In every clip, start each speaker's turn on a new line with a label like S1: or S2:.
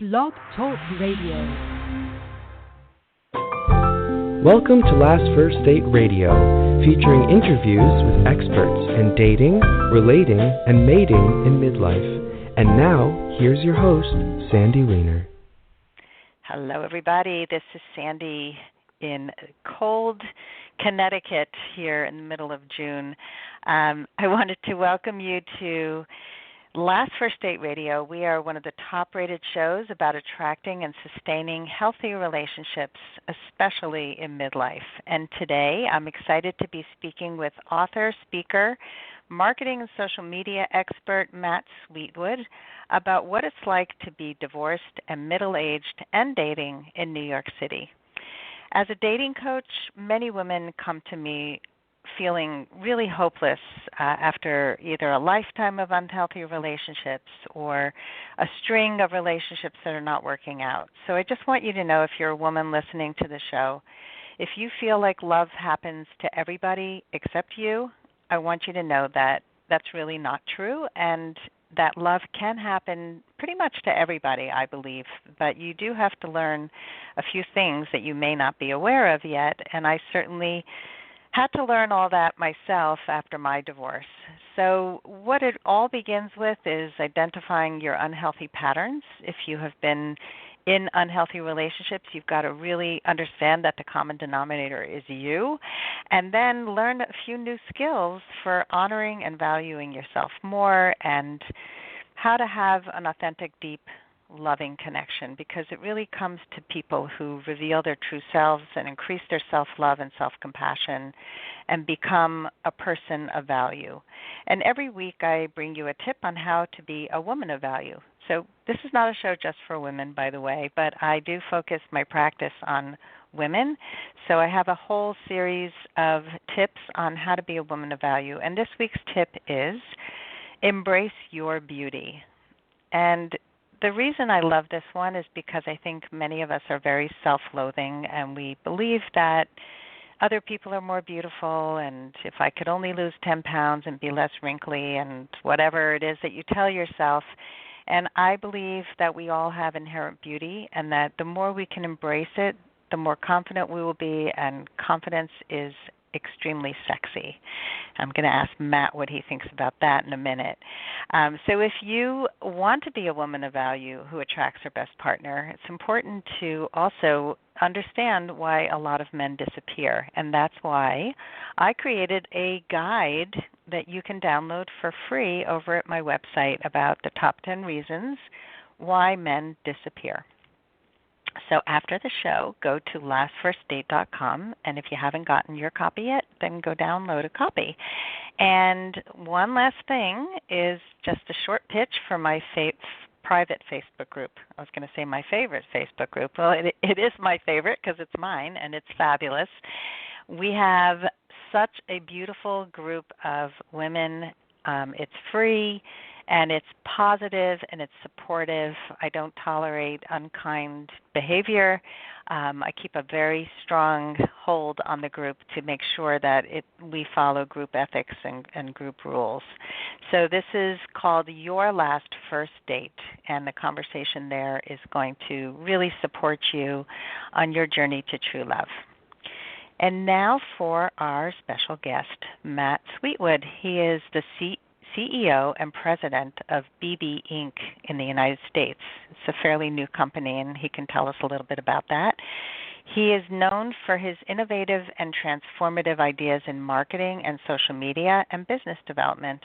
S1: Blog Talk Radio.
S2: Welcome to Last First Date Radio, featuring interviews with experts in dating, relating, and mating in midlife. And now, here's your host, Sandy Weiner.
S3: Hello, everybody. This is Sandy in cold Connecticut here in the middle of June. I wanted to welcome you to Last First Date Radio. We are one of the top-rated shows about attracting and sustaining healthy relationships, especially in midlife. And today, I'm excited to be speaking with author, speaker, marketing and social media expert Matt Sweetwood about what it's like to be divorced and middle-aged and dating in New York City. As a dating coach, many women come to me feeling really hopeless after either a lifetime of unhealthy relationships or a string of relationships that are not working out. So I just want you to know, if you're a woman listening to the show, if you feel like love happens to everybody except you, I want you to know that that's really not true, and that love can happen pretty much to everybody, I believe. But you do have to learn a few things that you may not be aware of yet, and I certainly had to learn all that myself after my divorce. So what it all begins with is identifying your unhealthy patterns. If you have been in unhealthy relationships, you've got to really understand that the common denominator is you, and then learn a few new skills for honoring and valuing yourself more, and how to have an authentic, deep, loving connection, because it really comes to people who reveal their true selves and increase their self-love and self-compassion and become a person of value. And every week I bring you a tip on how to be a woman of value. So this is not a show just for women, by the way, but I do focus my practice on women. So I have a whole series of tips on how to be a woman of value. And this week's tip is embrace your beauty. And the reason I love this one is because I think many of us are very self-loathing, and we believe that other people are more beautiful, and if I could only lose 10 pounds and be less wrinkly, and whatever it is that you tell yourself. And I believe that we all have inherent beauty, and that the more we can embrace it, the more confident we will be, and confidence is extremely sexy. I'm going to ask Matt what he thinks about that in a minute. So if you want to be a woman of value who attracts her best partner, it's important to also understand why a lot of men disappear. And that's why I created a guide that you can download for free over at my website about the top 10 reasons why men disappear. So after the show, go to lastfirstdate.com, and if you haven't gotten your copy yet, then go download a copy. And one last thing is just a short pitch for my private Facebook group. I was going to say my favorite Facebook group. Well, it is my favorite because it's mine, and it's fabulous. We have such a beautiful group of women. It's free, and it's positive, and it's supportive. I don't tolerate unkind behavior. I keep a very strong hold on the group to make sure that we follow group ethics and group rules. So this is called Your Last First Date, and the conversation there is going to really support you on your journey to true love. And now for our special guest, Matt Sweetwood. He is the CEO and president of BB Inc. in the United States. It's a fairly new company, and he can tell us a little bit about that. He is known for his innovative and transformative ideas in marketing and social media and business development.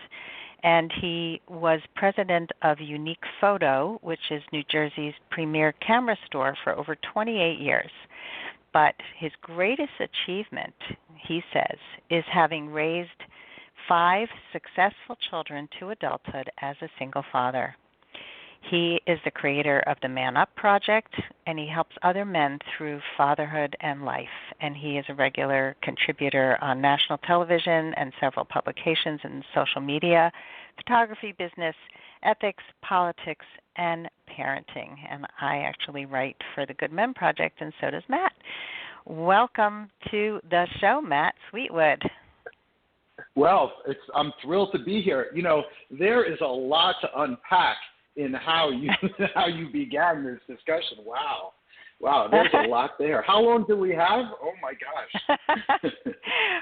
S3: And he was president of Unique Photo, which is New Jersey's premier camera store, for over 28 years. But his greatest achievement, he says, is having raised 5 successful children to adulthood as a single father. He is the creator of the Man Up Project, and he helps other men through fatherhood and life. And he is a regular contributor on national television and several publications in social media, photography, business, ethics, politics, and parenting. And I actually write for the Good Men Project, and so does Matt. Welcome to the show, Matt Sweetwood.
S4: Well, I'm thrilled to be here. You know, there is a lot to unpack in how you how you began this discussion. Wow, there's a lot there. How long do we have? Oh my gosh.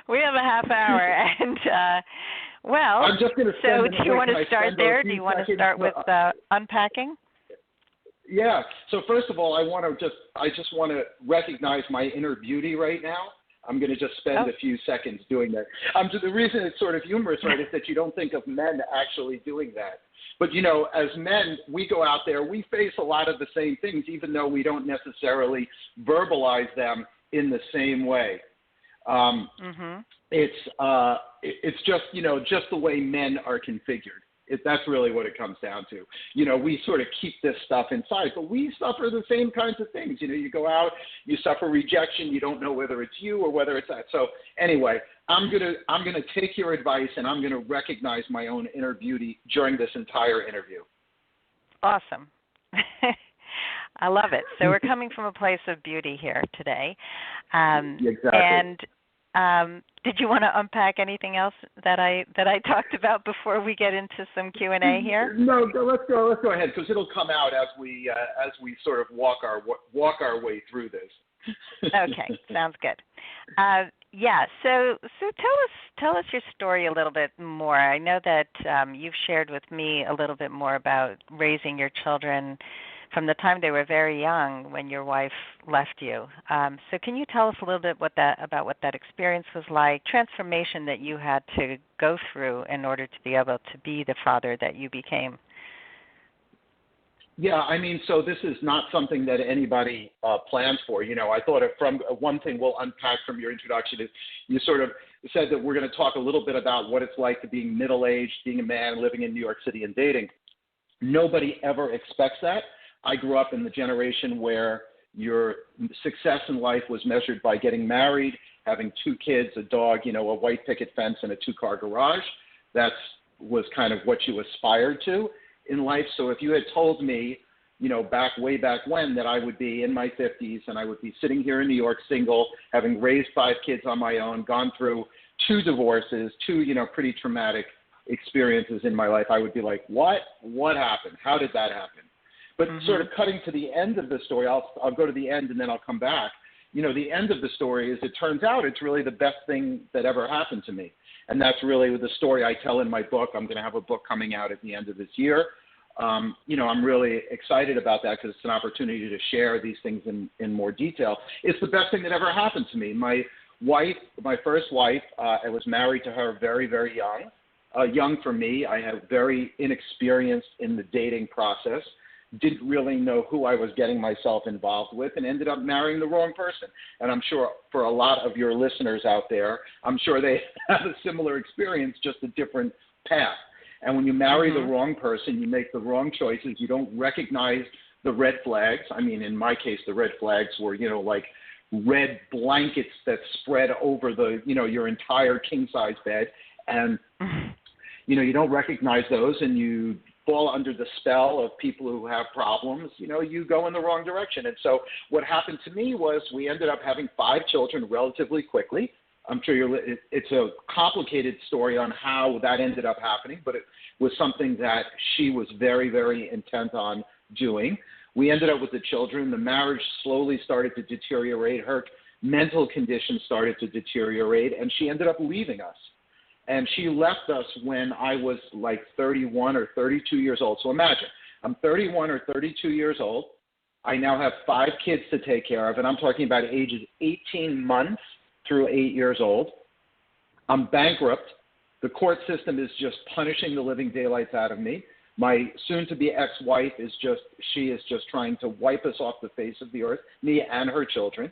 S3: We have a half hour, and
S4: I'm just going to
S3: so do you want to start there? Do you want to start with unpacking?
S4: Yeah. So first of all, I just want to recognize my inner beauty right now. I'm going to just spend a few seconds doing that. The reason it's sort of humorous, right, is that you don't think of men actually doing that. But, you know, as men, we go out there, we face a lot of the same things, even though we don't necessarily verbalize them in the same way. It's just, you know, just the way men are configured. That's really what it comes down to. You know, we sort of keep this stuff inside, but we suffer the same kinds of things. You know, you go out, you suffer rejection, you don't know whether it's you or whether it's that. So anyway, I'm gonna take your advice, and I'm gonna recognize my own inner beauty during this entire interview.
S3: Awesome. I love it. So we're coming from a place of beauty here today.
S4: Exactly.
S3: And did you want to unpack anything else that I talked about before we get into some Q&A here?
S4: No, let's go ahead, because it'll come out as we sort of walk our way through this.
S3: Okay, sounds good. Yeah, so tell us your story a little bit more. I know that you've shared with me a little bit more about raising your children from the time they were very young when your wife left you. So can you tell us a little bit about what that experience was like, transformation that you had to go through in order to be able to be the father that you became?
S4: Yeah, I mean, so this is not something that anybody plans for. You know, I thought from one thing we'll unpack from your introduction is you sort of said that we're going to talk a little bit about what it's like to being middle-aged, being a man, living in New York City and dating. Nobody ever expects that. I grew up in the generation where your success in life was measured by getting married, having 2 kids, a dog, you know, a white picket fence, and a 2-car garage. That was kind of what you aspired to in life. So if you had told me, you know, way back when, that I would be in my 50s and I would be sitting here in New York single, having raised 5 kids on my own, gone through 2 divorces, 2, you know, pretty traumatic experiences in my life, I would be like, what happened? How did that happen? But sort of cutting to the end of the story, I'll go to the end and then I'll come back. You know, the end of the story is, it turns out it's really the best thing that ever happened to me. And that's really the story I tell in my book. I'm going to have a book coming out at the end of this year. You know, I'm really excited about that because it's an opportunity to share these things in more detail. It's the best thing that ever happened to me. My first wife, I was married to her very, very young. Young for me. I have very inexperienced in the dating process. Didn't really know who I was getting myself involved with, and ended up marrying the wrong person. And I'm sure for a lot of your listeners out there, I'm sure they have a similar experience, just a different path. And when you marry the wrong person, you make the wrong choices. You don't recognize the red flags. I mean, in my case, the red flags were, you know, like red blankets that spread over your entire king-size bed. And, you know, you don't recognize those, and you fall under the spell of people who have problems. You know, you go in the wrong direction. And so what happened to me was we ended up having 5 children relatively quickly. I'm sure it's a complicated story on how that ended up happening, but it was something that she was very, very intent on doing. We ended up with the children. The marriage slowly started to deteriorate. Her mental condition started to deteriorate, and she ended up leaving us. And she left us when I was like 31 or 32 years old. So imagine, I'm 31 or 32 years old. I now have 5 kids to take care of, and I'm talking about ages 18 months through 8 years old. I'm bankrupt. The court system is just punishing the living daylights out of me. My soon-to-be ex-wife is just trying to wipe us off the face of the earth, me and her children.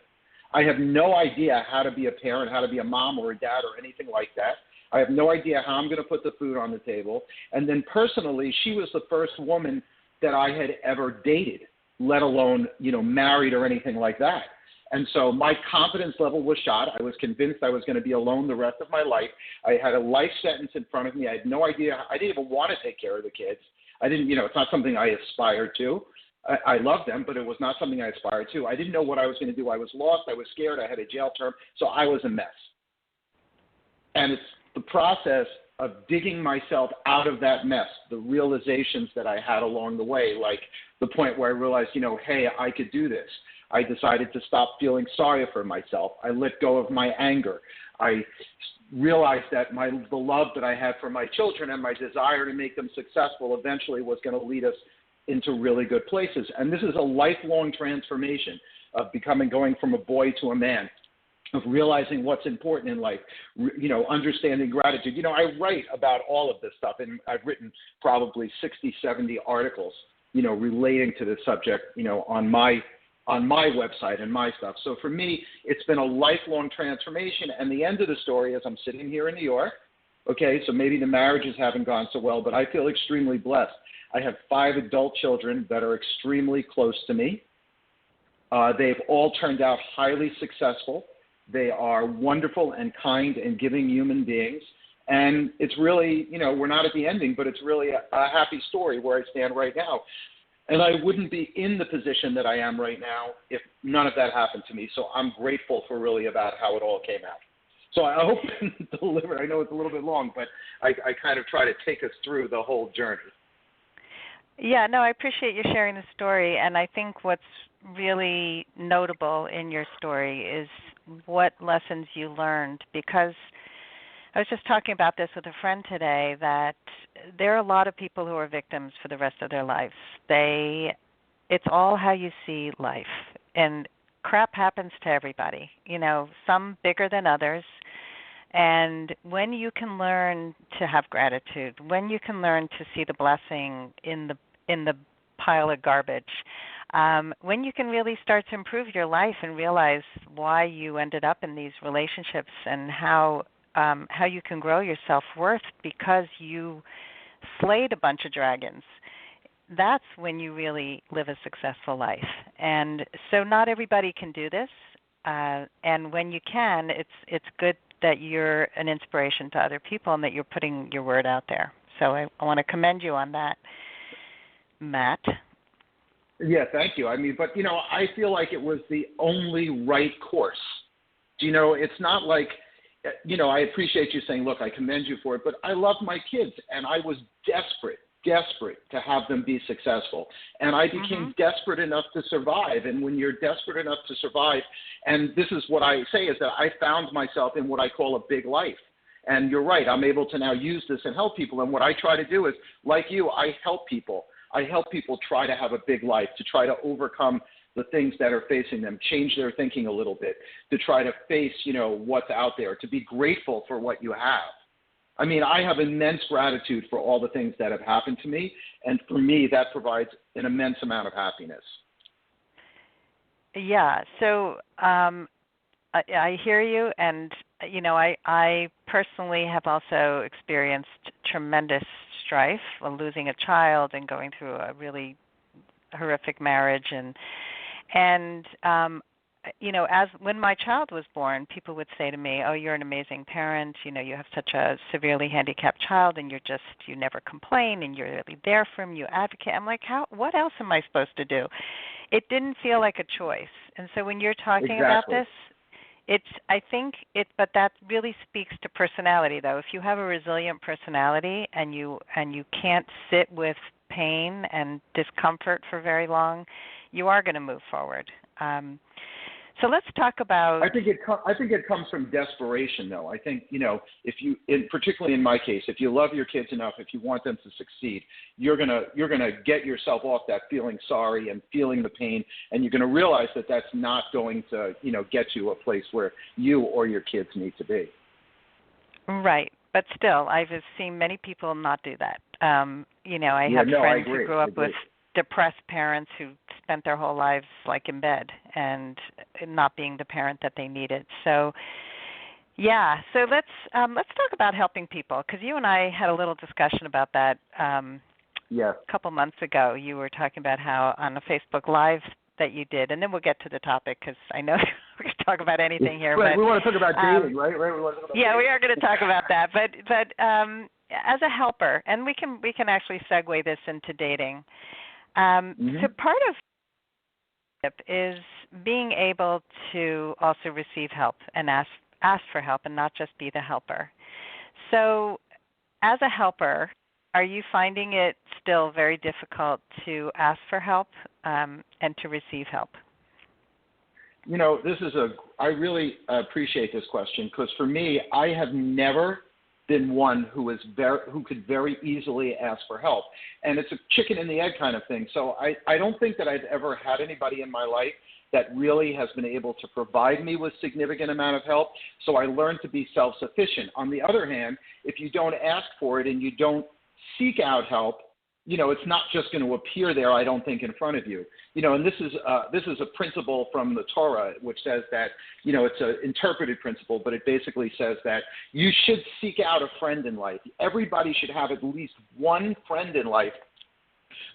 S4: I have no idea how to be a parent, how to be a mom or a dad or anything like that. I have no idea how I'm going to put the food on the table. And then personally, she was the first woman that I had ever dated, let alone, you know, married or anything like that. And so my confidence level was shot. I was convinced I was going to be alone the rest of my life. I had a life sentence in front of me. I had no idea. I didn't even want to take care of the kids. I didn't, you know, it's not something I aspired to. I loved them, but it was not something I aspired to. I didn't know what I was going to do. I was lost. I was scared. I had a jail term. So I was a mess. And it's the process digging myself out of that mess, the realizations that I had along the way, like the point where I realized, hey, I could do this. I decided to stop feeling sorry for myself. I let go of my anger. I realized that the love that I had for my children and my desire to make them successful eventually was going to lead us into really good places. And this is a lifelong transformation of going from a boy to a man, of realizing what's important in life, understanding gratitude. I write about all of this stuff, and I've written probably 60, 70 articles, relating to this subject, on my website and my stuff. So for me, it's been a lifelong transformation. And the end of the story is I'm sitting here in New York. Okay, so maybe the marriages haven't gone so well, but I feel extremely blessed. I have 5 adult children that are extremely close to me. They've all turned out highly successful. They are wonderful and kind and giving human beings. And it's really, we're not at the ending, but it's really a happy story where I stand right now. And I wouldn't be in the position that I am right now if none of that happened to me. So I'm grateful for really about how it all came out. So I hope to deliver. I know it's a little bit long, but I kind of try to take us through the whole journey.
S3: Yeah, no, I appreciate you sharing the story. And I think what's really notable in your story is what lessons you learned, because I was just talking about this with a friend today, that there are a lot of people who are victims for the rest of their lives. It's all how you see life. And crap happens to everybody, some bigger than others. And when you can learn to have gratitude, when you can learn to see the blessing in the pile of garbage, when you can really start to improve your life and realize why you ended up in these relationships and how you can grow your self-worth because you slayed a bunch of dragons, that's when you really live a successful life. And so not everybody can do this, and when you can, it's good that you're an inspiration to other people and that you're putting your word out there. So I want to commend you on that, Matt.
S4: Yeah, thank you. But, I feel like it was the only right course. It's not like, I appreciate you saying, look, I commend you for it, but I love my kids, and I was desperate to have them be successful. And I became desperate enough to survive. And when you're desperate enough to survive, and this is what I say, is that I found myself in what I call a big life. And you're right, I'm able to now use this and help people. And what I try to do is, like you, I help people. I help people try to have a big life, to try to overcome the things that are facing them, change their thinking a little bit, to try to face, what's out there, to be grateful for what you have. I have immense gratitude for all the things that have happened to me, and for me, that provides an immense amount of happiness.
S3: Yeah, so I hear you, and, I personally have also experienced tremendous strife, losing a child and going through a really horrific marriage, and as when my child was born, people would say to me, "Oh, you're an amazing parent. You have such a severely handicapped child, and you never complain, and you're really there for him. You advocate." I'm like, what else am I supposed to do? It didn't feel like a choice. And so when you're talking about this, but that really speaks to personality, though. If you have a resilient personality and you can't sit with pain and discomfort for very long, you are going to move forward. So let's talk about. I think it comes from desperation, though. I think particularly in my case, if you love your kids enough, if you want them to succeed, you're gonna get yourself off that feeling sorry and feeling the pain, and you're gonna realize that that's not going to get you a place where you or your kids need to be. Right, but still, I've seen many people not do that. I have friends who grew up with depressed parents who spent their whole lives like in bed and not being the parent that they needed. So let's talk about helping people, because you and I had a little discussion about that a couple months ago. You were talking about how on a Facebook Live that you did, and then we'll get to the topic, because I know we can talk about anything here.
S4: Right,
S3: but
S4: we want to talk about dating, right? We
S3: are going to talk about that. But as a helper, and we can actually segue this into dating. So part of it is being able to also receive help and ask for help and not just be the helper. So as a helper, are you finding it still very difficult to ask for help and to receive help?
S4: I really appreciate this question, because for me, I have never been one who could very easily ask for help. And it's a chicken and the egg kind of thing. So I don't think that I've ever had anybody in my life that really has been able to provide me with significant amount of help. So I learned to be self-sufficient. On the other hand, if you don't ask for it and you don't seek out help, it's not just going to appear there, I don't think, in front of you. And this is a principle from the Torah, which says that, it's an interpreted principle, but it basically says that you should seek out a friend in life. Everybody should have at least one friend in life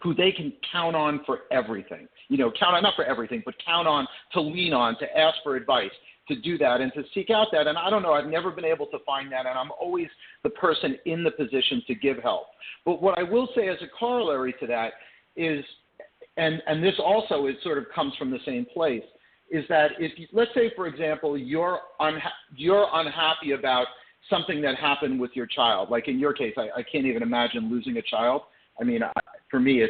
S4: who they can count on for everything. Not for everything, but count on, to lean on, to ask for advice, to do that and to seek out that. And I don't know, I've never been able to find that, and I'm always the person in the position to give help. But what I will say as a corollary to that is, and this also sort of comes from the same place, is that let's say, for example, you're unhappy about something that happened with your child. Like in your case, I can't even imagine losing a child. I mean, for me,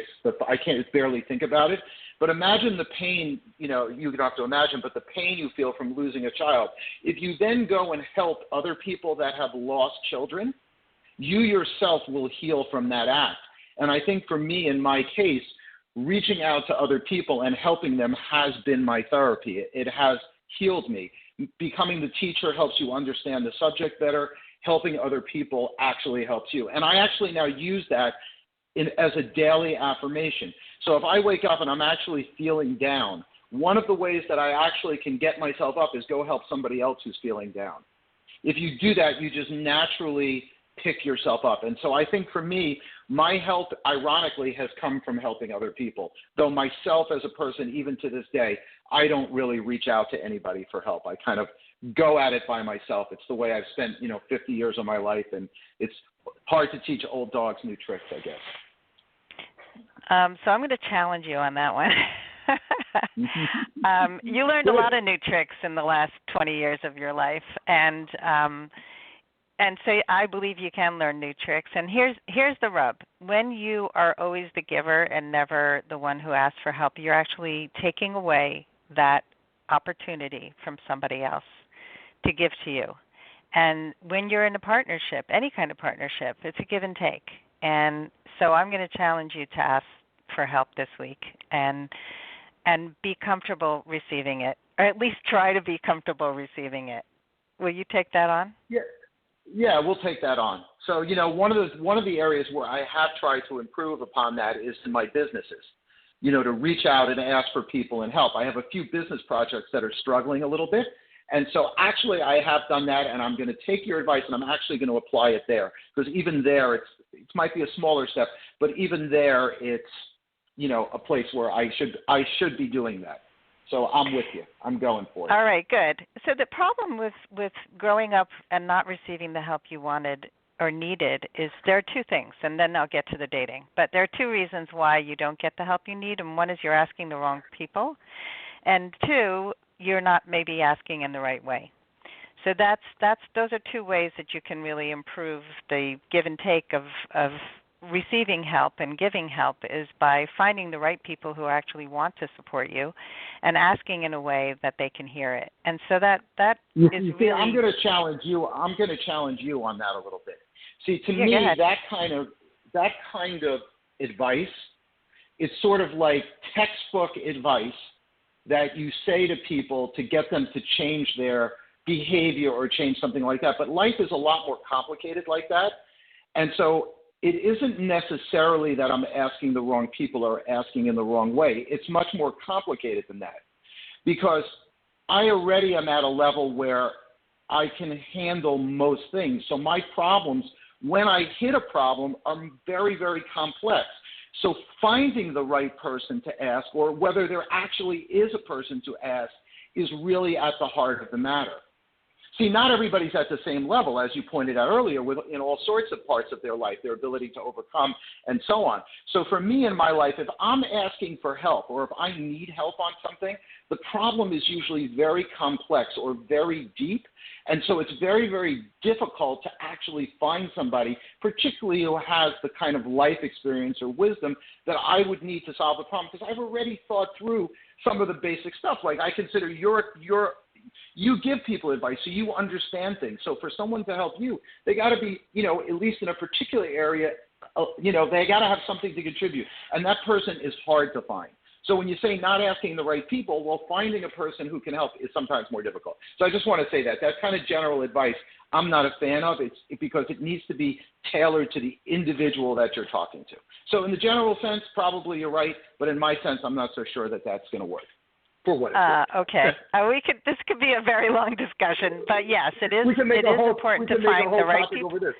S4: I can't barely think about it. But imagine the pain, you don't have to imagine, but the pain you feel from losing a child. If you then go and help other people that have lost children, you yourself will heal from that act. And I think for me, in my case, reaching out to other people and helping them has been my therapy. It has healed me. Becoming the teacher helps you understand the subject better. Helping other people actually helps you. And I actually now use that as a daily affirmation. So if I wake up and I'm actually feeling down, one of the ways that I actually can get myself up is go help somebody else who's feeling down. If you do that, you just naturally pick yourself up. And so I think for me, my help, ironically, has come from helping other people. Though myself as a person, even to this day, I don't really reach out to anybody for help. I kind of go at it by myself. It's the way I've spent, 50 years of my life, and it's hard to teach old dogs new tricks, I guess.
S3: So I'm going to challenge you on that one. You learned a lot of new tricks in the last 20 years of your life, and so I believe you can learn new tricks. And here's the rub: when you are always the giver and never the one who asks for help, you're actually taking away that opportunity from somebody else to give to you. And when you're in a partnership, any kind of partnership, it's a give and take. And so I'm going to challenge you to ask for help this week and be comfortable receiving it, or at least try to be comfortable receiving it. Will you take that on?
S4: Yeah, we'll take that on. So, one of the areas where I have tried to improve upon that is in my businesses, to reach out and ask for people and help. I have a few business projects that are struggling a little bit. And so actually I have done that, and I'm going to take your advice and I'm actually going to apply it there, because even there it might be a smaller step, but even there it's, a place where I should be doing that. So I'm with you. I'm going for it.
S3: All right, good. So the problem with growing up and not receiving the help you wanted or needed is there are two things, and then I'll get to the dating. But there are two reasons why you don't get the help you need, and one is you're asking the wrong people, and two, you're not maybe asking in the right way. So those are two ways that you can really improve the give and take of receiving help and giving help, is by finding the right people who actually want to support you and asking in a way that they can hear it. And so that is really...
S4: I'm going to challenge you. I'm going to challenge you on that a little bit. See, to me, that kind of advice is sort of like textbook advice that you say to people to get them to change their behavior or change something like that. But life is a lot more complicated like that. And so it isn't necessarily that I'm asking the wrong people or asking in the wrong way. It's much more complicated than that, because I already am at a level where I can handle most things. So my problems, when I hit a problem, are very, very complex. So finding the right person to ask, or whether there actually is a person to ask, is really at the heart of the matter. See, not everybody's at the same level, as you pointed out earlier, in all sorts of parts of their life, their ability to overcome and so on. So for me in my life, if I'm asking for help or if I need help on something, the problem is usually very complex or very deep. And so it's very, very difficult to actually find somebody, particularly who has the kind of life experience or wisdom that I would need to solve the problem, because I've already thought through some of the basic stuff. Like I consider you give people advice, so you understand things. So for someone to help you, they got to be, at least in a particular area, they got to have something to contribute. And that person is hard to find. So when you say not asking the right people, well, finding a person who can help is sometimes more difficult. So I just want to say that kind of general advice I'm not a fan of. It's because it needs to be tailored to the individual that you're talking to. So in the general sense, probably you're right. But in my sense, I'm not so sure that that's going to work. For what it's worth.
S3: Okay. This could be a very long discussion, but yes, it is important to find the right people.
S4: Over this.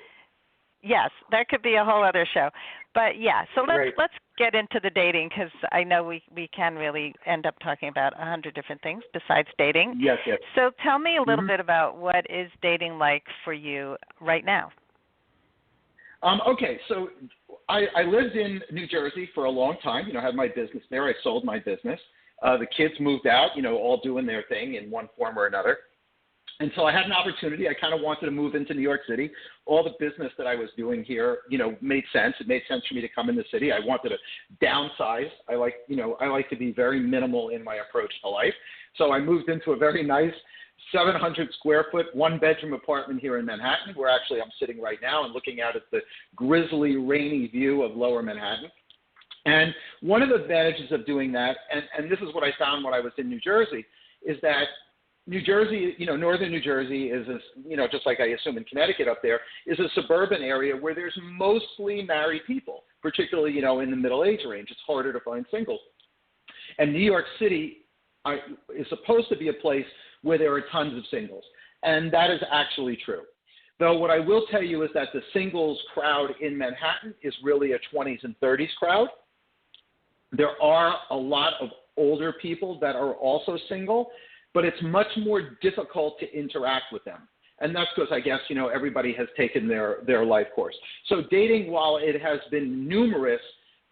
S3: Yes, that could be a whole other show. But yeah, so let's get into the dating, because I know we can really end up talking about 100 different things besides dating.
S4: Yes.
S3: So tell me a little bit about what is dating like for you right now.
S4: Okay, so I lived in New Jersey for a long time. I had my business there. I sold my business. The kids moved out, all doing their thing in one form or another. And so I had an opportunity. I kind of wanted to move into New York City. All the business that I was doing here, made sense. It made sense for me to come in the city. I wanted to downsize. I like to be very minimal in my approach to life. So I moved into a very nice 700 square foot, 1-bedroom apartment here in Manhattan, where actually I'm sitting right now and looking out at the grizzly, rainy view of lower Manhattan. And one of the advantages of doing that, and this is what I found when I was in New Jersey, is that New Jersey, northern New Jersey is, just like I assume in Connecticut up there, is a suburban area where there's mostly married people, particularly, in the middle age range. It's harder to find singles. And New York City is supposed to be a place where there are tons of singles. And that is actually true. Though what I will tell you is that the singles crowd in Manhattan is really a 20s and 30s crowd. There are a lot of older people that are also single, but it's much more difficult to interact with them. And that's because I guess, everybody has taken their life course. So dating, while it has been numerous,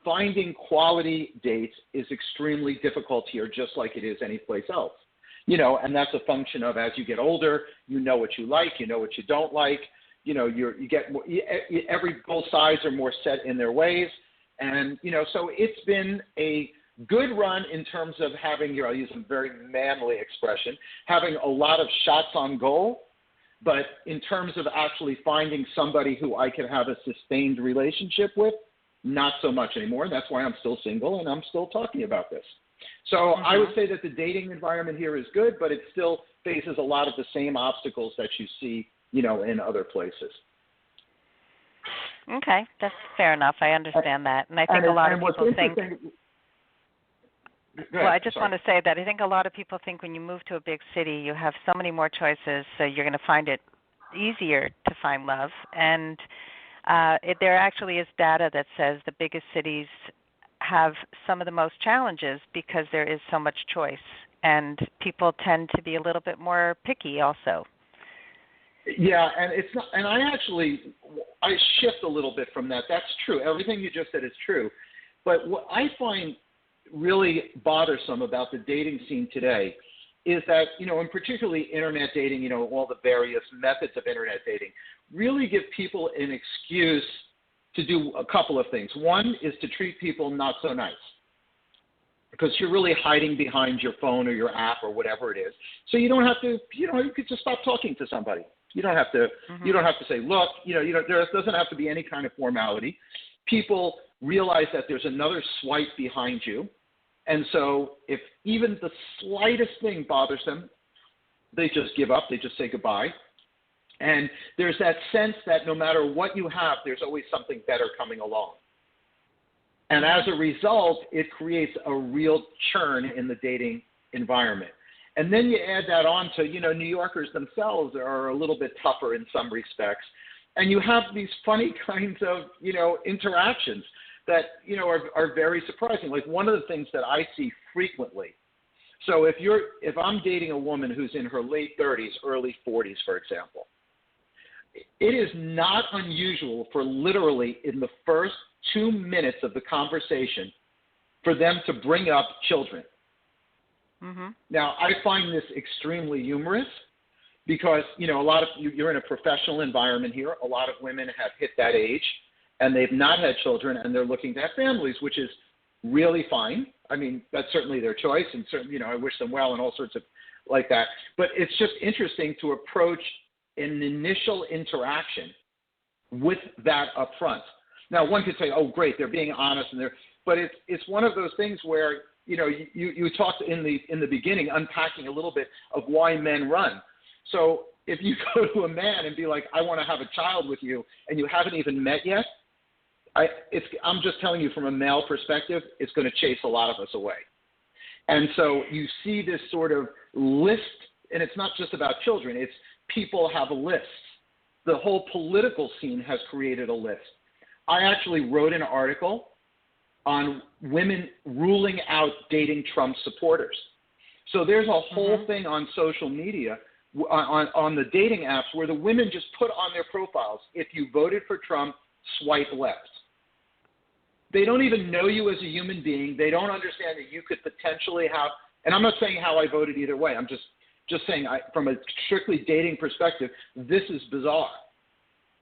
S4: finding quality dates is extremely difficult here, just like it is anyplace else. And that's a function of, as you get older, you know what you like, you know what you don't like, you get more, both sides are more set in their ways. And, so it's been a good run in terms of having, I'll use a very manly expression, having a lot of shots on goal. But in terms of actually finding somebody who I can have a sustained relationship with, not so much anymore. That's why I'm still single and I'm still talking about this. So I would say that the dating environment here is good, but it still faces a lot of the same obstacles that you see, in other places.
S3: Okay, that's fair enough. I understand that. And I think a lot of people think... Well, I just want to say that I think a lot of people think when you move to a big city, you have so many more choices, so you're going to find it easier to find love. And there actually is data that says the biggest cities have some of the most challenges because there is so much choice, and people tend to be a little bit more picky also.
S4: Yeah, and it's not, and I shift a little bit from that. That's true. Everything you just said is true. But what I find really bothersome about the dating scene today is that, and particularly internet dating, all the various methods of internet dating really give people an excuse to do a couple of things. One is to treat people not so nice, because you're really hiding behind your phone or your app or whatever it is. So you don't have to, you could just stop talking to somebody. You don't have to, you don't have to say, look, there doesn't have to be any kind of formality. People realize that there's another swipe behind you. And so if even the slightest thing bothers them, they just give up. They just say goodbye. And there's that sense that no matter what you have, there's always something better coming along. And as a result, it creates a real churn in the dating environment. And then you add that on to, New Yorkers themselves are a little bit tougher in some respects. And you have these funny kinds of, interactions that, are very surprising. Like one of the things that I see frequently, So if I'm dating a woman who's in her late 30s, early 40s, for example, it is not unusual for literally in the first 2 minutes of the conversation for them to bring up children.
S3: Mm-hmm.
S4: Now, I find this extremely humorous because, a lot of you're in a professional environment here. A lot of women have hit that age and they've not had children and they're looking to have families, which is really fine. I mean, that's certainly their choice, and certainly, I wish them well and all sorts of like that. But it's just interesting to approach an initial interaction with that up front. Now, one could say, "Oh, great, they're being honest," but it's one of those things where you talked in the beginning, unpacking a little bit of why men run. So if you go to a man and be like, "I want to have a child with you," and you haven't even met yet, I'm just telling you from a male perspective, it's going to chase a lot of us away. And so you see this sort of list, and it's not just about children. It's people have a list. The whole political scene has created a list. I actually wrote an article on women ruling out dating Trump supporters. So there's a whole thing on social media, on the dating apps, where the women just put on their profiles, if you voted for Trump, swipe left. They don't even know you as a human being. They don't understand that you could potentially have, and I'm not saying how I voted either way. I'm just saying from a strictly dating perspective, this is bizarre.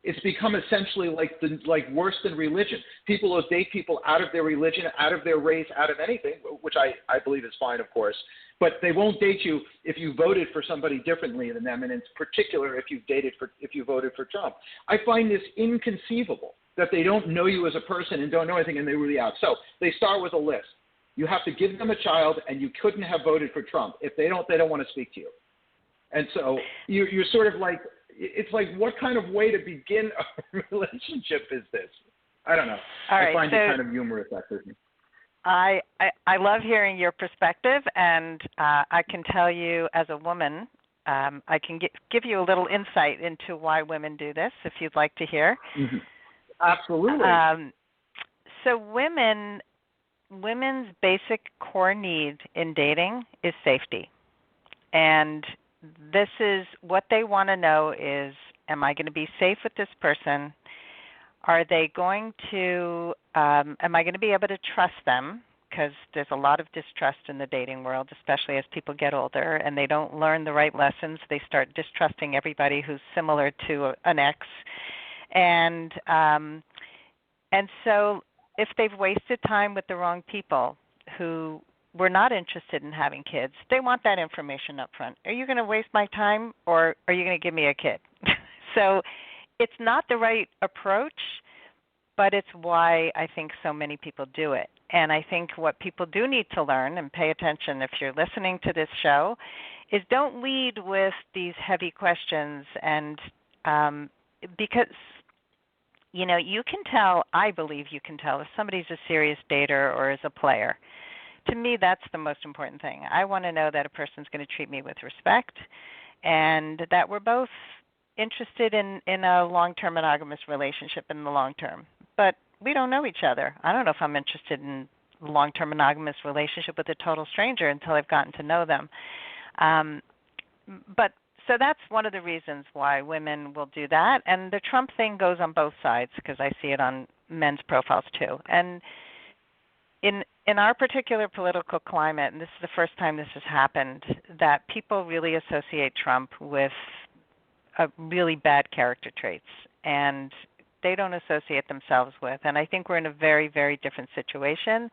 S4: It's become essentially like worse than religion. People will date people out of their religion, out of their race, out of anything, which I believe is fine, of course. But they won't date you if you voted for somebody differently than them, and in particular if you voted for Trump. I find this inconceivable, that they don't know you as a person and don't know anything, and they really out. So they start with a list. You have to give them a child, and you couldn't have voted for Trump. If they don't want to speak to you. And so you're sort of like, it's like, what kind of way to begin a relationship is this? I don't know.
S3: All right,
S4: I find it kind of humorous, actually.
S3: I love hearing your perspective, and I can tell you as a woman, I can give you a little insight into why women do this, if you'd like to hear.
S4: Mm-hmm. Absolutely.
S3: So women's basic core need in dating is safety. And this is what they want to know is, am I going to be safe with this person? Are they going to, am I going to be able to trust them? Because there's a lot of distrust in the dating world, especially as people get older and they don't learn the right lessons. They start distrusting everybody who's similar to an ex. And so if they've wasted time with the wrong people who were not interested in having kids, they want that information up front. Are you going to waste my time, or are you going to give me a kid? So it's not the right approach, but it's why I think so many people do it. And I think what people do need to learn, and pay attention if you're listening to this show, is don't lead with these heavy questions. And because, you can tell, I believe you can tell if somebody's a serious dater or is a player. To me, that's the most important thing. I want to know that a person's going to treat me with respect and that we're both interested in a long-term monogamous relationship in the long term. But we don't know each other. I don't know if I'm interested in a long-term monogamous relationship with a total stranger until I've gotten to know them. So that's one of the reasons why women will do that. And the Trump thing goes on both sides because I see it on men's profiles too. And in our particular political climate, and this is the first time this has happened, that people really associate Trump with really bad character traits, and they don't associate themselves with. And I think we're in a very, very different situation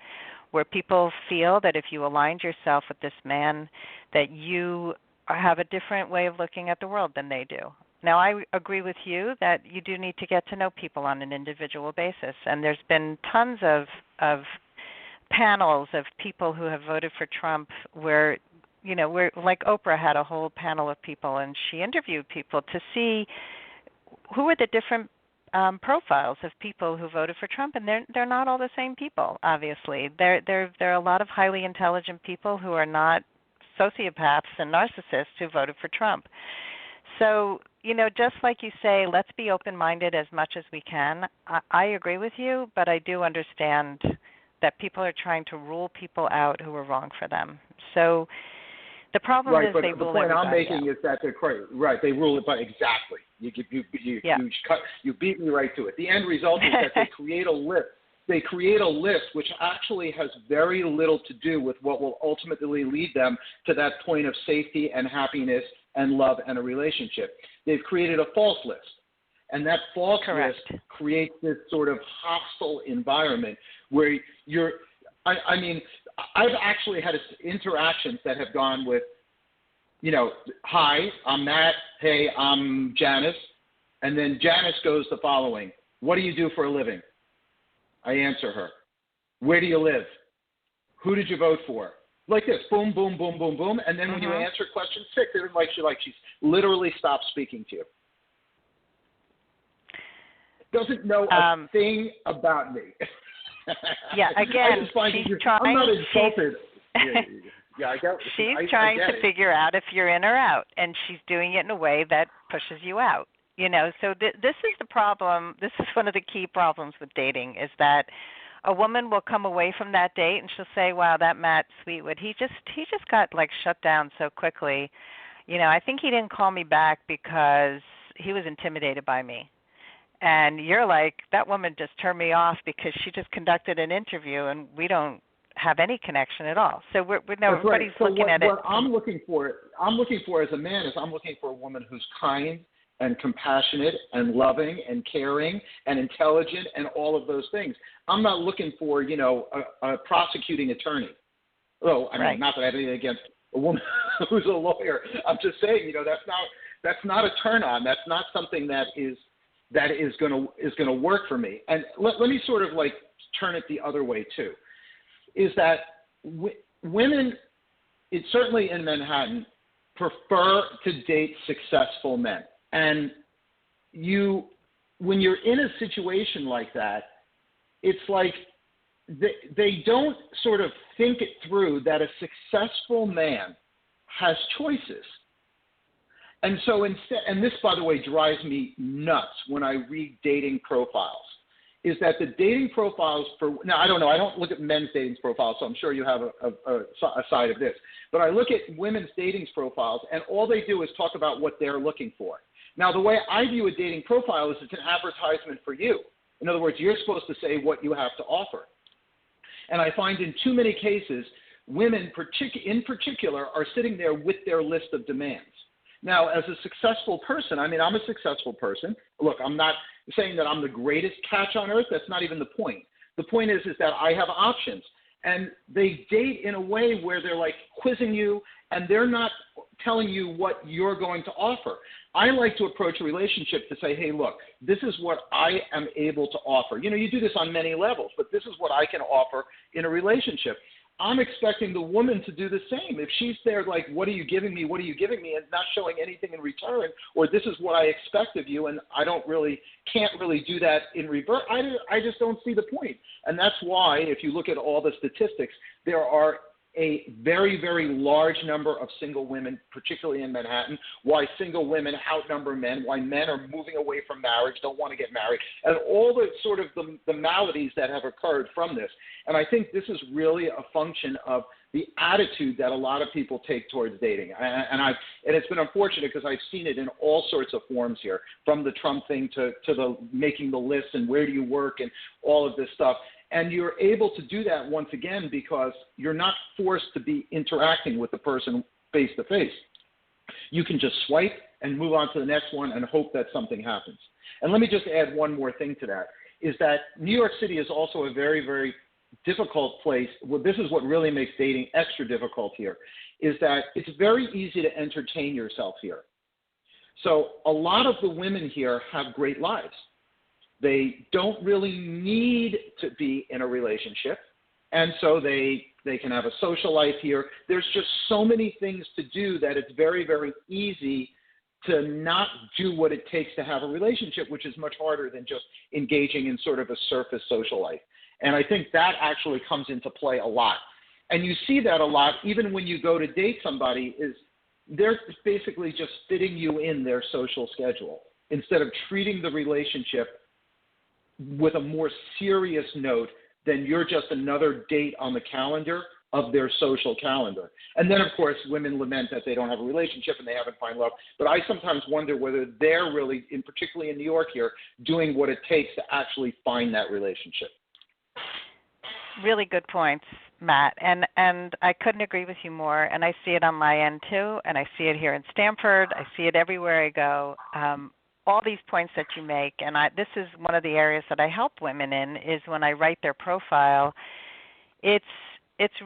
S3: where people feel that if you aligned yourself with this man, that you have a different way of looking at the world than they do. Now, I agree with you that you do need to get to know people on an individual basis, and there's been tons of panels of people who have voted for Trump where, like Oprah had a whole panel of people, and she interviewed people to see who are the different profiles of people who voted for Trump, and they're not all the same people, obviously. There are a lot of highly intelligent people who are not sociopaths and narcissists who voted for Trump. So, just like you say, let's be open-minded as much as we can. I agree with you, but I do understand that people are trying to rule people out who are wrong for them. So The problem
S4: Right,
S3: is
S4: but
S3: they
S4: the
S3: rule
S4: point I'm
S3: everybody
S4: making
S3: out.
S4: is that they're crazy. Right, they rule it by exactly. You beat me right to it. The end result is that they create a list. They create a list which actually has very little to do with what will ultimately lead them to that point of safety and happiness and love and a relationship. They've created a false list. And that false
S3: Correct.
S4: list creates this sort of hostile environment where I've actually had interactions that have gone with, hi, I'm Matt. Hey, I'm Janice. And then Janice goes the following: what do you do for a living? I answer her. Where do you live? Who did you vote for? Like this, boom, boom, boom, boom, boom. And then when you answer question 6, it's she's literally stopped speaking to you. Doesn't know a thing about me.
S3: Yeah, again, she's trying.
S4: I'm not insulted.
S3: She's trying to figure out if you're in or out, and she's doing it in a way that pushes you out. So this is the problem. This is one of the key problems with dating, is that a woman will come away from that date and she'll say, "Wow, that Matt Sweetwood, he just got shut down so quickly. I think he didn't call me back because he was intimidated by me." And you're like, "That woman just turned me off because she just conducted an interview and we don't have any connection at all." So everybody's looking at it.
S4: What I'm looking for as a man is I'm looking for a woman who's kind and compassionate and loving and caring and intelligent and all of those things. I'm not looking for, a prosecuting attorney. Oh, not that I have anything against a woman who's a lawyer. I'm just saying, that's not a turn on. That's not something that is going to work for me. And let me sort of turn it the other way too. Is that women, certainly in Manhattan, prefer to date successful men. And when you're in a situation like that, it's like they don't sort of think it through that a successful man has choices. And so instead, and this, by the way, drives me nuts when I read dating profiles, is that the dating profiles now, I don't know, I don't look at men's dating profiles, so I'm sure you have a side of this. But I look at women's dating profiles, and all they do is talk about what they're looking for. Now, the way I view a dating profile is it's an advertisement for you. In other words, you're supposed to say what you have to offer. And I find in too many cases, women in particular are sitting there with their list of demands. Now, as a successful person, I'm a successful person. Look, I'm not saying that I'm the greatest catch on earth. That's not even the point. The point is that I have options. And they date in a way where they're quizzing you, and they're not telling you what you're going to offer. I like to approach a relationship to say, hey, look, this is what I am able to offer. You do this on many levels, but this is what I can offer in a relationship. I'm expecting the woman to do the same. If she's there what are you giving me? What are you giving me? And not showing anything in return, or this is what I expect of you, and I can't really do that in reverse. I just don't see the point. And that's why, if you look at all the statistics, there are a very, very large number of single women, particularly in Manhattan, why single women outnumber men, why men are moving away from marriage, don't want to get married, and all the sort of the maladies that have occurred from this. And I think this is really a function of the attitude that a lot of people take towards dating. And it's been unfortunate because I've seen it in all sorts of forms here, from the Trump thing to the making the list and where do you work and all of this stuff. And you're able to do that once again because you're not forced to be interacting with the person face to face. You can just swipe and move on to the next one and hope that something happens. And let me just add one more thing to that, is that New York City is also a very, very difficult place. Well, this is what really makes dating extra difficult here, is that it's very easy to entertain yourself here. So a lot of the women here have great lives. They don't really need to be in a relationship, and so they can have a social life here. There's just so many things to do that it's very, very easy to not do what it takes to have a relationship, which is much harder than just engaging in sort of a surface social life. And I think that actually comes into play a lot. And you see that a lot even when you go to date somebody, is they're basically just fitting you in their social schedule instead of treating the relationship with a more serious note than you're just another date on the calendar of their social calendar. And then, of course, women lament that they don't have a relationship and they haven't found love. But I sometimes wonder whether they're really, particularly in New York here, doing what it takes to actually find that relationship.
S3: Really good points, Matt. And I couldn't agree with you more. And I see it on my end, too. And I see it here in Stanford. I see it everywhere I go. All these points that you make. And this is one of the areas that I help women in, is when I write their profile, it's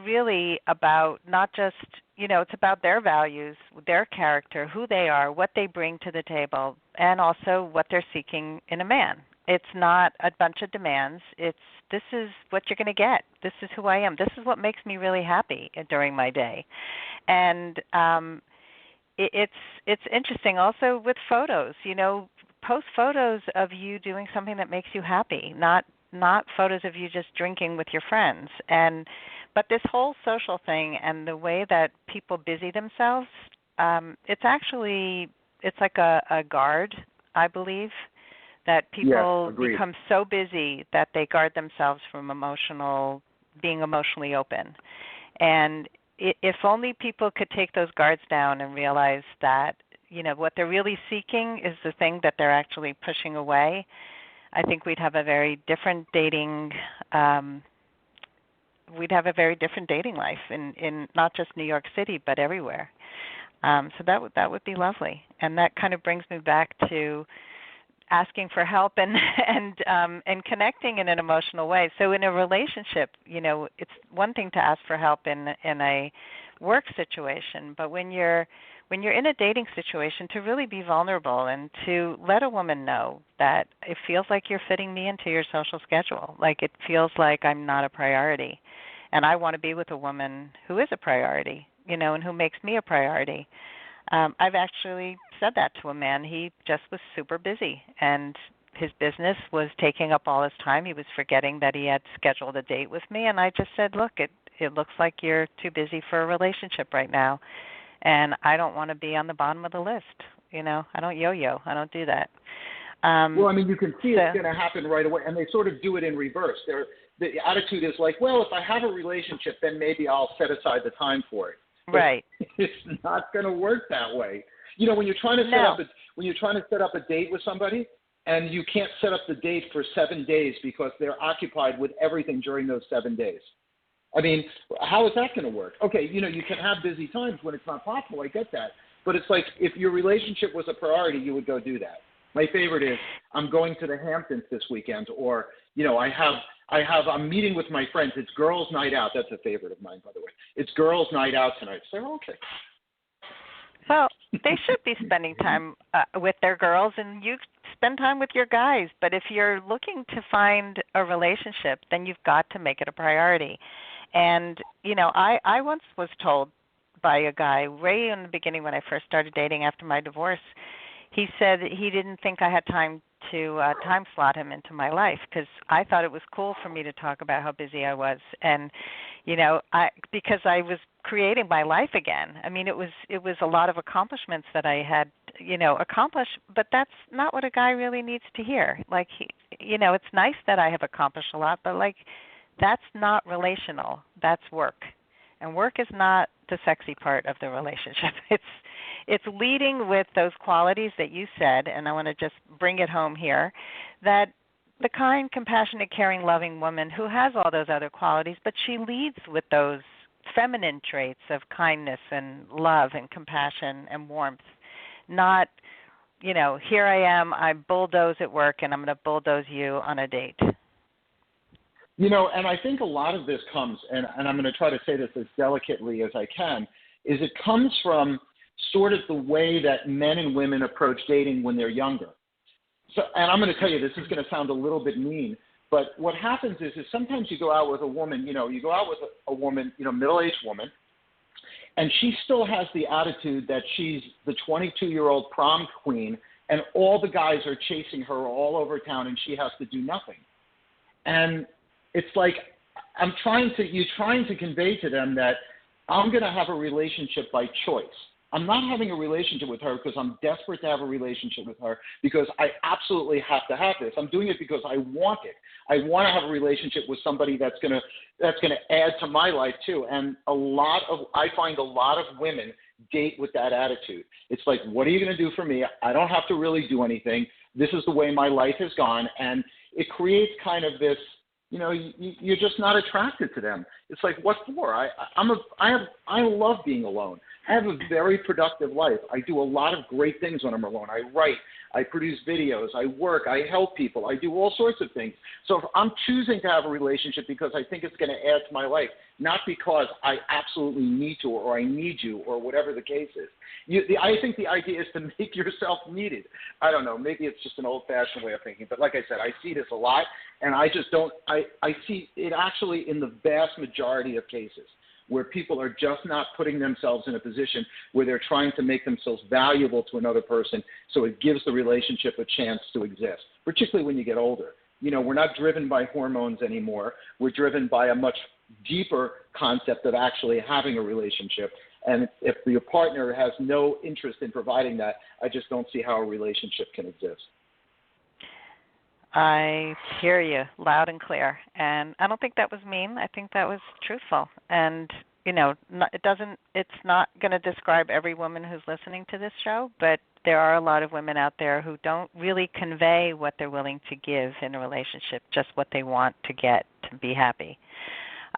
S3: really about not just, it's about their values, their character, who they are, what they bring to the table, and also what they're seeking in a man. It's not a bunch of demands. This is what you're going to get. This is who I am. This is what makes me really happy during my day. And it's interesting also with photos. Post photos of you doing something that makes you happy, not photos of you just drinking with your friends. But this whole social thing and the way that people busy themselves, it's like a guard, I believe, that people become so busy that they guard themselves from being emotionally open. And if only people could take those guards down and realize that, what they're really seeking is the thing that they're actually pushing away, I think we'd have a very different dating life in not just New York City but everywhere. So that would be lovely, and that kind of brings me back to asking for help and connecting in an emotional way. So in a relationship, it's one thing to ask for help in a work situation, but when you're in a dating situation, to really be vulnerable and to let a woman know that it feels like you're fitting me into your social schedule, like it feels like I'm not a priority, and I want to be with a woman who is a priority, and who makes me a priority. I've actually said that to a man. He just was super busy, and his business was taking up all his time. He was forgetting that he had scheduled a date with me, and I just said, look, it looks like you're too busy for a relationship right now, and I don't want to be on the bottom of the list. I don't yo-yo. I don't do that.
S4: You can see it's going to happen right away, and they sort of do it in reverse. The attitude is like, well, if I have a relationship, then maybe I'll set aside the time for it. But
S3: right.
S4: It's not going to work that way. When you're trying to set up a date with somebody, and you can't set up the date for 7 days because they're occupied with everything during those 7 days. I mean, how is that going to work? Okay, you can have busy times when it's not possible. I get that. But it's like if your relationship was a priority, you would go do that. My favorite is I'm going to the Hamptons this weekend, or, I'm meeting with my friends. It's girls' night out. That's a favorite of mine, by the way. It's girls' night out tonight. So, okay.
S3: Well, they should be spending time with their girls, and you spend time with your guys. But if you're looking to find a relationship, then you've got to make it a priority. And, I once was told by a guy way in the beginning when I first started dating after my divorce, he said he didn't think I had time to time slot him into my life, because I thought it was cool for me to talk about how busy I was, and because I was creating my life again. I mean, it was a lot of accomplishments that I had accomplished, but that's not what a guy really needs to hear. Like, it's nice that I have accomplished a lot, but like, that's not relational. That's work, and work is not the sexy part of the relationship. It's leading with those qualities that you said, and I want to just bring it home here, that the kind, compassionate, caring, loving woman who has all those other qualities, but she leads with those feminine traits of kindness and love and compassion and warmth, not, here I am, I bulldoze at work, and I'm going to bulldoze you on a date.
S4: And I think a lot of this comes, and I'm going to try to say this as delicately as I can, is it comes from sort of the way that men and women approach dating when they're younger. So, and I'm going to tell you, this is going to sound a little bit mean, but what happens is sometimes you go out with a woman, you go out with a woman, middle-aged woman, and she still has the attitude that she's the 22-year-old prom queen, and all the guys are chasing her all over town, and she has to do nothing. And it's like you're trying to convey to them that I'm going to have a relationship by choice. I'm not having a relationship with her because I'm desperate to have a relationship with her because I absolutely have to have this. I'm doing it because I want it. I want to have a relationship with somebody that's gonna add to my life too. And I find a lot of women date with that attitude. It's like, what are you going to do for me? I don't have to really do anything. This is the way my life has gone. And it creates kind of this, you're just not attracted to them. It's like, what for? I love being alone. I have a very productive life. I do a lot of great things when I'm alone. I write, I produce videos, I work, I help people, I do all sorts of things. So if I'm choosing to have a relationship because I think it's going to add to my life, not because I absolutely need to or I need you or whatever the case is. I think the idea is to make yourself needed. I don't know, maybe it's just an old-fashioned way of thinking, but like I said, I see this a lot, and I see it actually in the vast majority of cases, where people are just not putting themselves in a position where they're trying to make themselves valuable to another person so it gives the relationship a chance to exist, particularly when you get older. We're not driven by hormones anymore. We're driven by a much deeper concept of actually having a relationship. And if your partner has no interest in providing that, I just don't see how a relationship can exist.
S3: I hear you loud and clear, and I don't think that was mean. I think that was truthful, and it's not going to describe every woman who's listening to this show, but there are a lot of women out there who don't really convey what they're willing to give in a relationship, just what they want to get to be happy.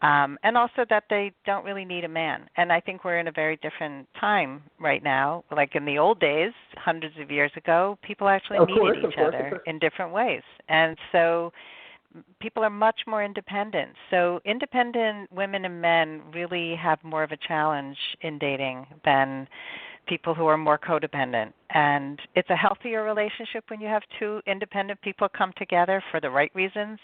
S3: And also that they don't really need a man. And I think we're in a very different time right now. Like in the old days, hundreds of years ago, people actually needed each other in different ways. And so people are much more independent. So independent women and men really have more of a challenge in dating than people who are more codependent. And it's a healthier relationship when you have two independent people come together for the right reasons,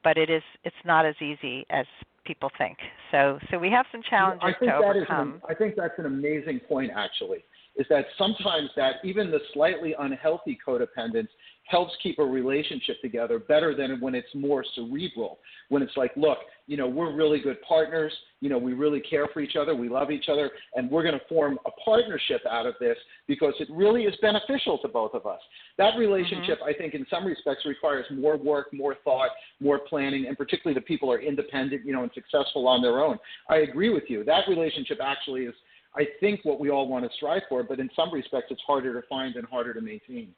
S3: but it's not as easy as people think. So we have some challenges to overcome.
S4: I think that's an amazing point, actually, is that sometimes that even the slightly unhealthy codependence helps keep a relationship together better than when it's more cerebral, when it's like, look, we're really good partners, we really care for each other, we love each other, and we're going to form a partnership out of this because it really is beneficial to both of us. That relationship, I think, in some respects requires more work, more thought, more planning, and particularly the people are independent, and successful on their own. I agree with you. That relationship actually is, I think, what we all want to strive for, but in some respects it's harder to find and harder to maintain.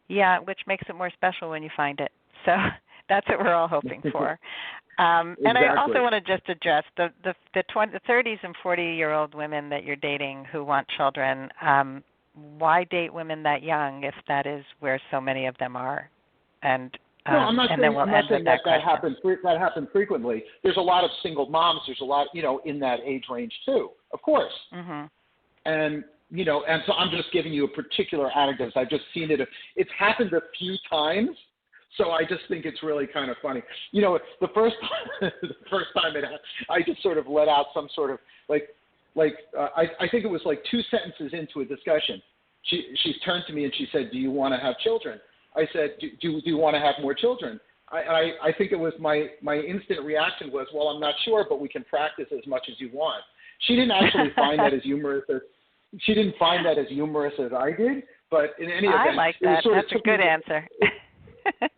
S3: Yeah, which makes it more special when you find it. So that's what we're all hoping for. And
S4: exactly.
S3: I also want to just address the 30s and 40-year-old women that you're dating who want children. Why date women that young if that is where so many of them are? And
S4: no, I'm not saying that happens frequently. There's a lot of single moms. There's a lot, in that age range too, of course. Mm-hmm. And so I'm just giving you a particular anecdote. I've just seen it. It's happened a few times, so I just think it's really kind of funny. The first time it happened, I just sort of let out some sort of I think it was like 2 sentences into a discussion. She turned to me and she said, "Do you want to have children?" I said, "Do you want to have more children?" I think it was my instant reaction was, "Well, I'm not sure, but we can practice as much as you want." She didn't actually find that as humorous as. She didn't find that as humorous as I did, but in any event,
S3: I like that. That's a good answer.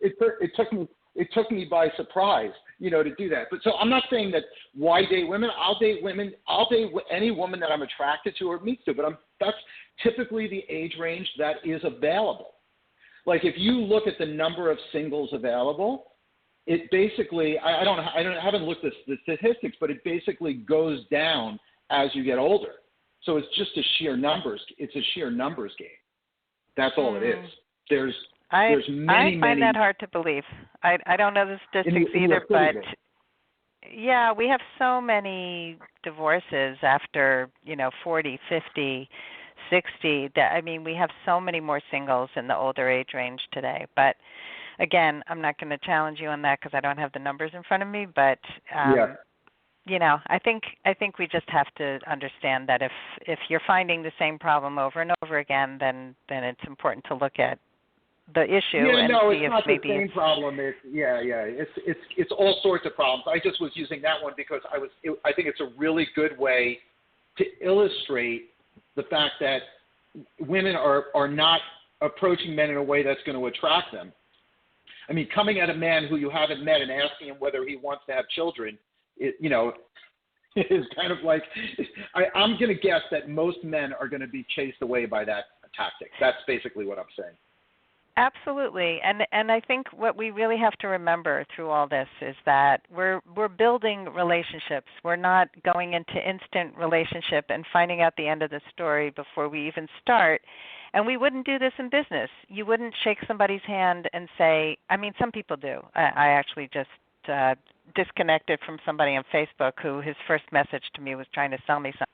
S4: It took me by surprise, to do that. But so I'm not saying that why date women. I'll date women. I'll date any woman that I'm attracted to or meet to. But that's typically the age range that is available. Like if you look at the number of singles available, it basically I haven't looked at the statistics, but it basically goes down as you get older. So it's just a sheer numbers. It's a sheer numbers game. That's all it is. There's many.
S3: I find that hard to believe. I don't know the statistics either, but yeah, we have so many divorces after 40, 50, 60. We have so many more singles in the older age range today. But again, I'm not going to challenge you on that because I don't have the numbers in front of me. But I think we just have to understand that if you're finding the same problem over and over again, then it's important to look at the issue and see if maybe it's the same
S4: problem. It's all sorts of problems. I just was using that one because I think it's a really good way to illustrate the fact that women are not approaching men in a way that's going to attract them. I mean, coming at a man who you haven't met and asking him whether he wants to have children, is kind of like, I'm going to guess that most men are going to be chased away by that tactic. That's basically what I'm saying.
S3: Absolutely, and I think what we really have to remember through all this is that we're building relationships. We're not going into instant relationship and finding out the end of the story before we even start. And we wouldn't do this in business. You wouldn't shake somebody's hand and say, I mean, some people do. I actually just disconnected from somebody on Facebook who his first message to me was trying to sell me something.